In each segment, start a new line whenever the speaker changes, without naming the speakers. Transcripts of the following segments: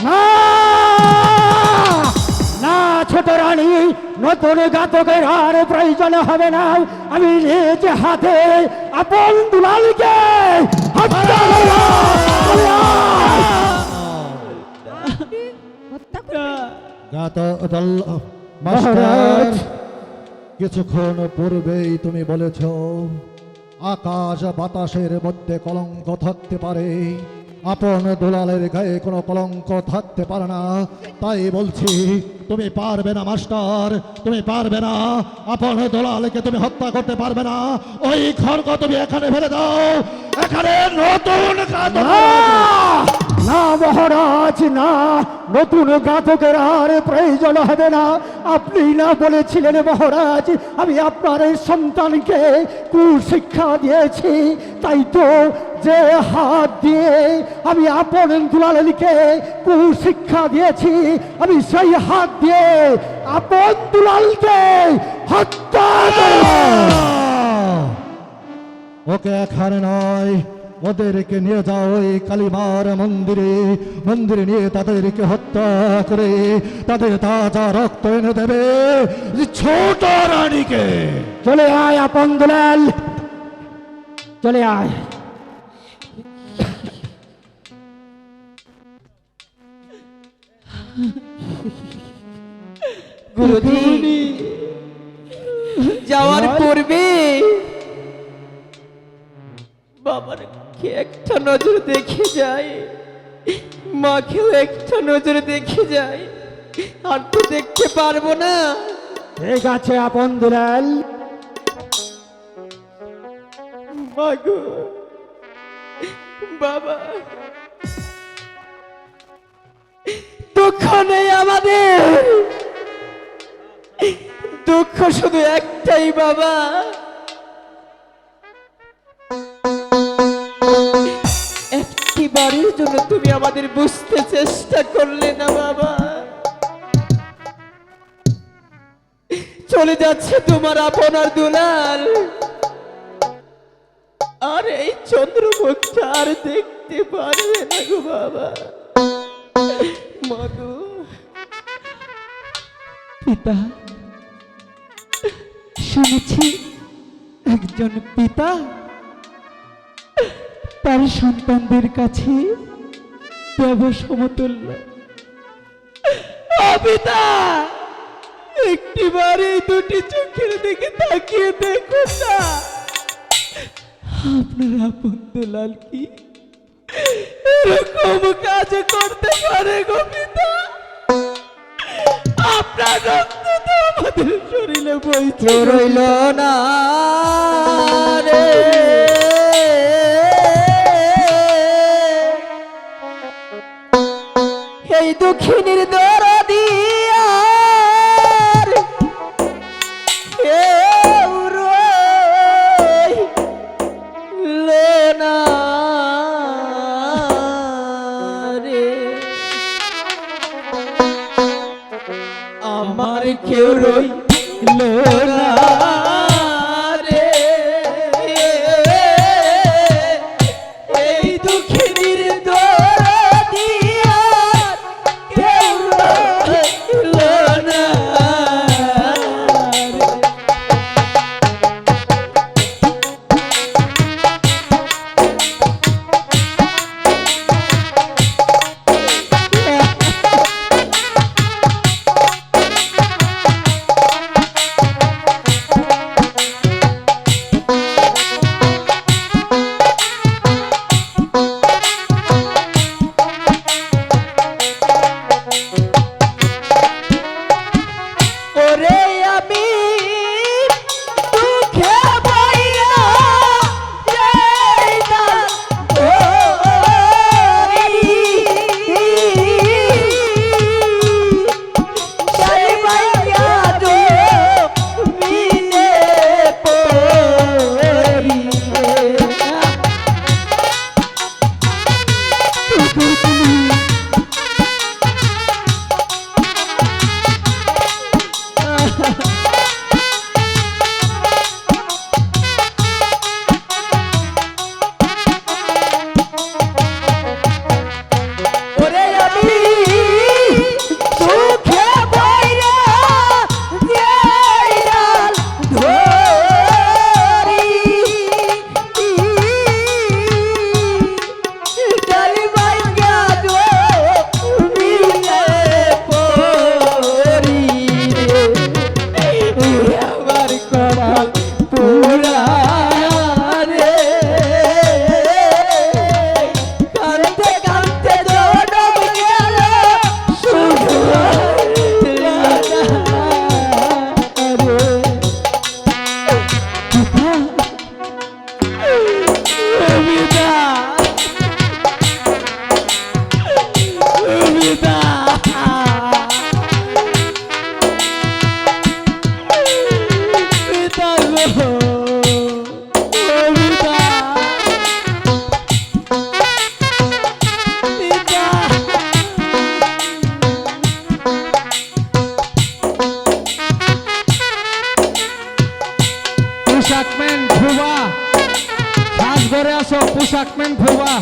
না না ছোট রানী, নতুন ঘাতকের আর প্রয়োজন হবে না। আমি নিজ হাতে আপন দুলালকে হত্যা করলাম।
মাস্টার, কিছুক্ষণ পূর্বেই তুমি বলেছ আকাশ বাতাসের মধ্যে কলঙ্ক থাকতে পারে, আপন দুলালের গায়ে কোনো কলঙ্ক থাকতে পারে না। তাই বলছি তুমি পারবে না মাস্টার, তুমি পারবে না। আপন দুলালকে তুমি হত্যা করতে পারবে না। ওই খড়গ তুমি এখানে ফেলে দাও, এখানে নতুন
না মহারাজ, না, নতুন ঘাতকের আর প্রয়োজন হবে না। আপনি না বলেছিলেন মহারাজ আমি আপনার এই সন্তানকে কুশিক্ষা দিয়েছি, তাই তো যে হাত দিয়ে আমি আপন দুলালকে কুশিক্ষা দিয়েছি, আমি সেই হাত দিয়ে আপন দুলালকে হত্যা করলাম।
ওকে এখানে নয়, ওদেরকে নিয়ে যাও ওই কালীমার মন্দিরে, মন্দিরে নিয়ে তাদেরকে হত্যা করে তাদের তাজা রক্ত এনে দেবে ছোট রানীকে।
চলে আয় আপন দুলাল, চলে আয়।
গুরুজি যাওয়ার পূর্বে বাবার কে একটা নজর দেখে যায়, মাকেও একটা নজর দেখে যায়, আর তো দেখতে পারবো না।
ঠিক আছে আপন দুলাল।
মাগো, বাবা, দুঃখ নেই আমাদের, দুঃখ শুধু একটাই বাবা, একটি বারের জন্য তুমি আমাদের বুঝতে চেষ্টা করলে না বাবা। চলে যাচ্ছে তোমার আপনার দুলাল, আর এই চন্দ্রমুখটা আর দেখতে পারবে না গো বাবা। মাগো,
পিতা, শুনেছি একজন পিতা তার সন্তানদের কাছে দেব সমতুল্য।
পিতা, একটিবার এই দুটি চোখের দিকে তাকিয়ে দেখুন না,
আপনার আপন দুলাল কি
এরকম কাজ করতে পারে গো পিতা? আপনার রক্ত তো আমাদের শরীরে বইতে রইল না রে। এই দুঃখিনীর দরদি আর কেউ রইল না রে, আমার কেউ রইল না রে। এই দুঃখিনীর দরদি আর কেউ রইল না রে।
পিতা পিতা গো ও পিতা পিতা
পোশাকম্যান ভুবা সাজ ঘরে আসো পোশাকম্যান ভুবা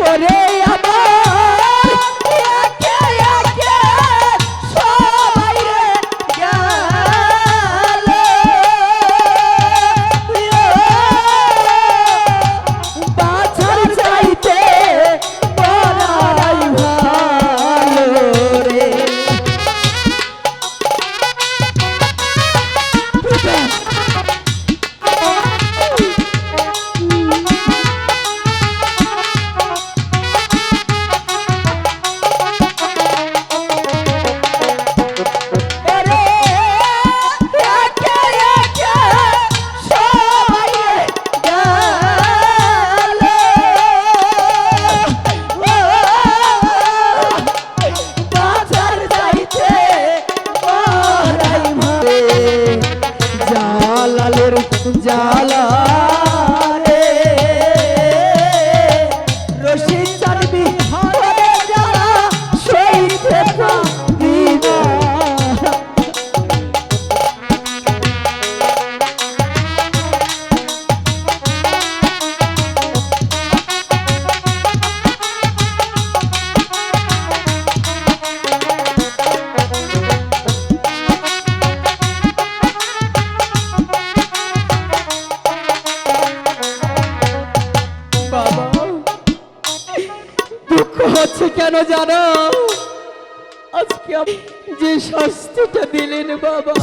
ওরে আমার একে একে যে শাস্তিটা দিলেন বাবা,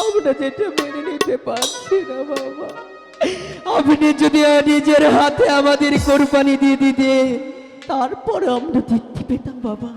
আমরা যেটা মেনে নিতে পারছি না বাবা। আপনি যদি নিজের হাতে আমাদের কোরবানি দিয়ে দিতে, তারপরে আমরা তৃপ্তি পেতাম বাবা।